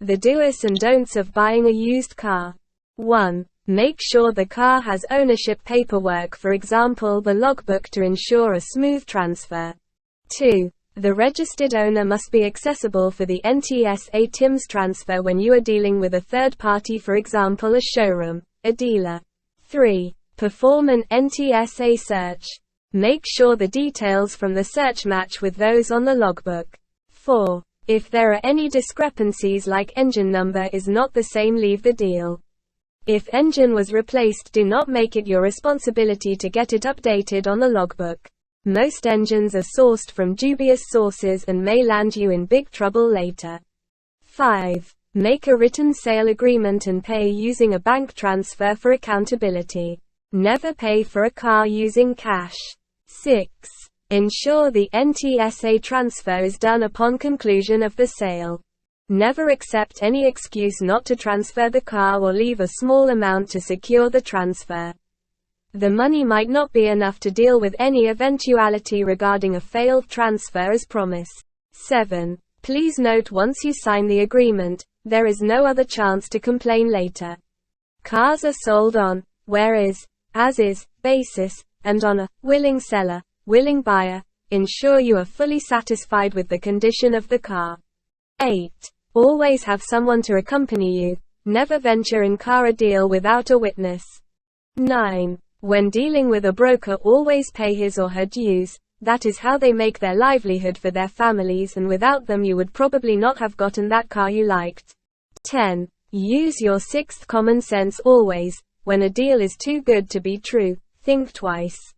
The do's and don'ts of buying a used car. 1. Make sure the car has ownership paperwork, for example the logbook, to ensure a smooth transfer. 2. The registered owner must be accessible for the NTSA TIMS transfer when you are dealing with a third party, for example a showroom, a dealer. 3. Perform an NTSA search. Make sure the details from the search match with those on the logbook. 4. If there are any discrepancies like engine number is not the same, leave the deal. If engine was replaced, do not make it your responsibility to get it updated on the logbook. Most engines are sourced from dubious sources and may land you in big trouble later. 5. Make a written sale agreement and pay using a bank transfer for accountability. Never pay for a car using cash. 6. Ensure the NTSA transfer is done upon conclusion of the sale. Never accept any excuse not to transfer the car or leave a small amount to secure the transfer. The money might not be enough to deal with any eventuality regarding a failed transfer as promised. 7. Please note, once you sign the agreement, there is no other chance to complain later. Cars are sold on where is, as is basis, and on a willing seller, willing buyer. Ensure you are fully satisfied with the condition of the car. 8. Always have someone to accompany you. Never venture in car a deal without a witness. 9. When dealing with a broker, always pay his or her dues. That is how they make their livelihood for their families, and without them you would probably not have gotten that car you liked. 10. Use your sixth common sense always. When a deal is too good to be true, think twice.